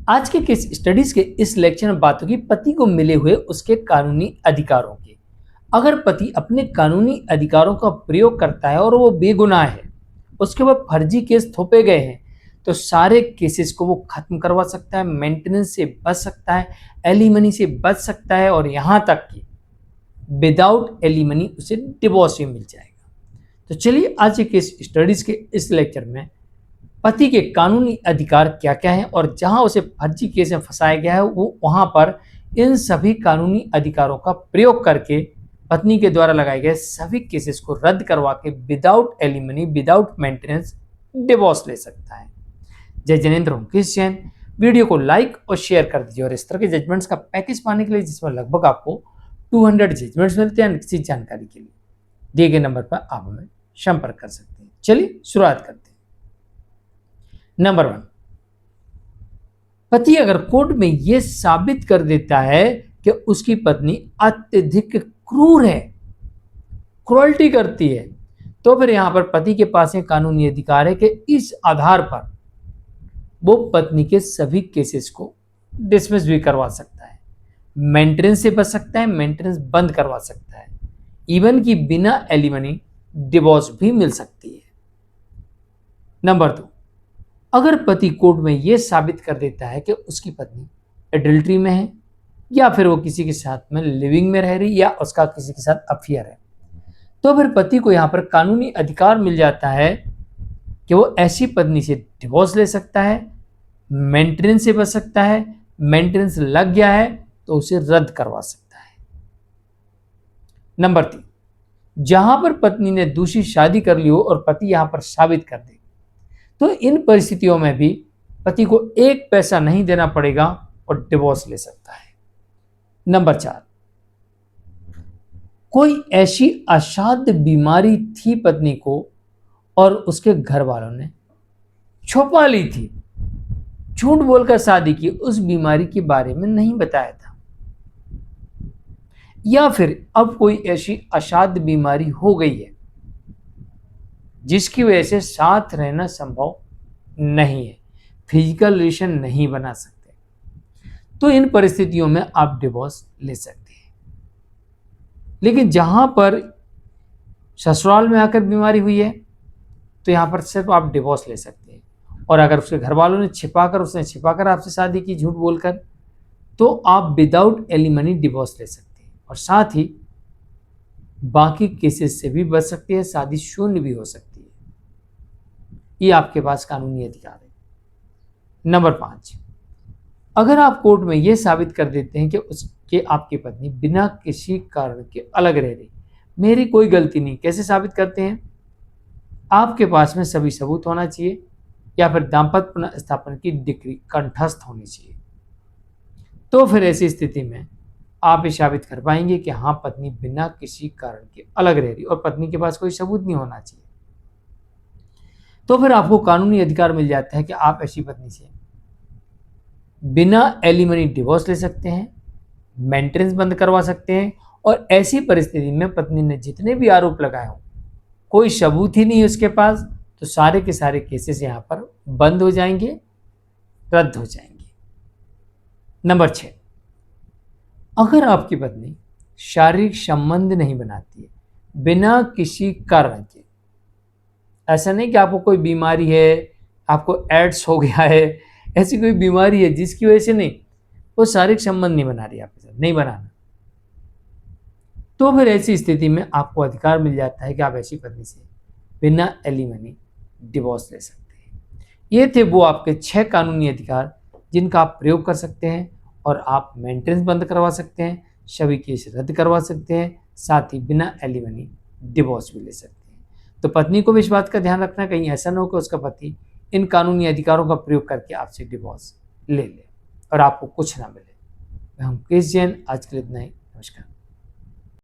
आज के case studies के इस लेक्चर में बात होगी पति को मिले हुए उसके कानूनी अधिकारों की। अगर पति अपने कानूनी अधिकारों का प्रयोग करता है और वो बेगुनाह है, उसके ऊपर फर्जी केस थोपे गए हैं, तो सारे केसेस को वो खत्म करवा सकता है, मेंटेनेंस से बच सकता है, एलिमनी से बच सकता है और यहाँ तक कि विदाउट एलिमनी उसे डिवोर्स भी मिल जाएगा। तो चलिए आज के केस स्टडीज के इस लेक्चर में पति के कानूनी अधिकार क्या क्या हैं और जहां उसे फर्जी केस में फंसाया गया है वो वहां पर इन सभी कानूनी अधिकारों का प्रयोग करके पत्नी के द्वारा लगाए गए सभी केसेस को रद्द करवा के without alimony without maintenance divorce ले सकता है। जय जिनेंद्र हूं क्रिश्चियन। वीडियो को लाइक और शेयर कर दीजिए और इस तरह के जजमेंट्स का पैकेज पाने के लिए जिसमें लगभग आपको 200 जजमेंट्स मिलते हैं, किसी जानकारी के लिए दिए गए नंबर पर आप हमें संपर्क कर सकते हैं। चलिए शुरुआत करते हैं। नंबर 1, पति अगर कोर्ट में यह साबित कर देता है कि उसकी पत्नी अत्यधिक क्रूर है, क्रूरल्टी करती है, तो फिर यहां पर पति के पास एक कानूनी अधिकार है कि इस आधार पर वो पत्नी के सभी केसेस को डिसमिस भी करवा सकता है, मेंटेनेंस से बच सकता है, मेंटेनेंस बंद करवा सकता है, इवन कि बिना एलिमनी डिवोर्स भी मिल सकती है। नंबर 2, अगर पति कोर्ट में यह साबित कर देता है कि उसकी पत्नी एडल्ट्री में है या फिर वो किसी के साथ में लिविंग में रह रही या उसका किसी के साथ अफेयर है, तो फिर पति को यहां पर कानूनी अधिकार मिल जाता है कि वो ऐसी पत्नी से डिवोर्स ले सकता है, मेंटेनेंस से बच सकता है, मेंटेनेंस लग गया है तो उसे रद्द करवा सकता है। नंबर 3, जहां पर पत्नी ने दूसरी शादी कर ली हो और पति यहां पर साबित कर दे, तो इन परिस्थितियों में भी पति को एक पैसा नहीं देना पड़ेगा और डिवोर्स ले सकता है। नंबर 4, कोई ऐसी असाध्य बीमारी थी पत्नी को और उसके घर वालों ने छुपा ली थी, झूठ बोलकर शादी की, उस बीमारी के बारे में नहीं बताया था, या फिर अब कोई ऐसी असाध्य बीमारी हो गई है जिसकी वजह से साथ रहना संभव नहीं है, फिजिकल रिलेशन नहीं बना सकते, तो इन परिस्थितियों में आप डिवोर्स ले सकते हैं। लेकिन जहां पर ससुराल में आकर बीमारी हुई है तो यहां पर सिर्फ आप डिवोर्स ले सकते हैं, और अगर उसके घर वालों ने उसने छिपाकर आपसे शादी की झूठ बोलकर, तो आप विदाउट एलिमनी डिवोर्स ले सकते हैं और साथ ही बाकी केसेस से भी बच सकते हैं, शादी शून्य भी हो सकती है। ये आपके पास कानूनी अधिकार है। नंबर 5, अगर आप कोर्ट में यह साबित कर देते हैं कि आपकी पत्नी बिना किसी कारण के अलग रह रही, मेरी कोई गलती नहीं, कैसे साबित करते हैं? आपके पास में सभी सबूत होना चाहिए या फिर दाम्पत्य पुनर्स्थापन की डिग्री कंठस्थ होनी चाहिए, तो फिर ऐसी स्थिति में आप ये साबित कर पाएंगे कि हाँ, पत्नी बिना किसी कारण के अलग रह रही और पत्नी के पास कोई सबूत नहीं होना चाहिए, तो फिर आपको कानूनी अधिकार मिल जाता है कि आप ऐसी पत्नी से बिना एलिमनी डिवोर्स ले सकते हैं, मेंटेनेंस बंद करवा सकते हैं, और ऐसी परिस्थिति में पत्नी ने जितने भी आरोप लगाए हों, कोई सबूत ही नहीं है उसके पास, तो सारे के सारे केसेस यहां पर बंद हो जाएंगे, रद्द हो जाएंगे। नंबर 6, अगर आपकी पत्नी शारीरिक संबंध नहीं बनाती है बिना किसी कारण के, ऐसा नहीं कि आपको कोई बीमारी है, आपको एड्स हो गया है, ऐसी कोई बीमारी है जिसकी वजह से नहीं, वो शारीरिक संबंध नहीं बना रही आपके साथ, नहीं बनाना, तो फिर ऐसी स्थिति में आपको अधिकार मिल जाता है कि आप ऐसी पत्नी से बिना एलिमनी डिवोर्स ले सकते हैं। ये थे वो आपके 6 कानूनी अधिकार जिनका आप प्रयोग कर सकते हैं और आप मेंटेनेंस बंद करवा सकते हैं, सभी केस रद्द करवा सकते हैं, साथ ही बिना एलिमनी डिवोर्स भी ले सकते हैं। तो पत्नी को भी इस बात का ध्यान रखना, कहीं ऐसा ना हो कि उसका पति इन कानूनी अधिकारों का प्रयोग करके आपसे डिवोर्स ले ले और आपको कुछ ना मिले। हम क्रिश्चियन, आज के लिए इतना ही। नमस्कार।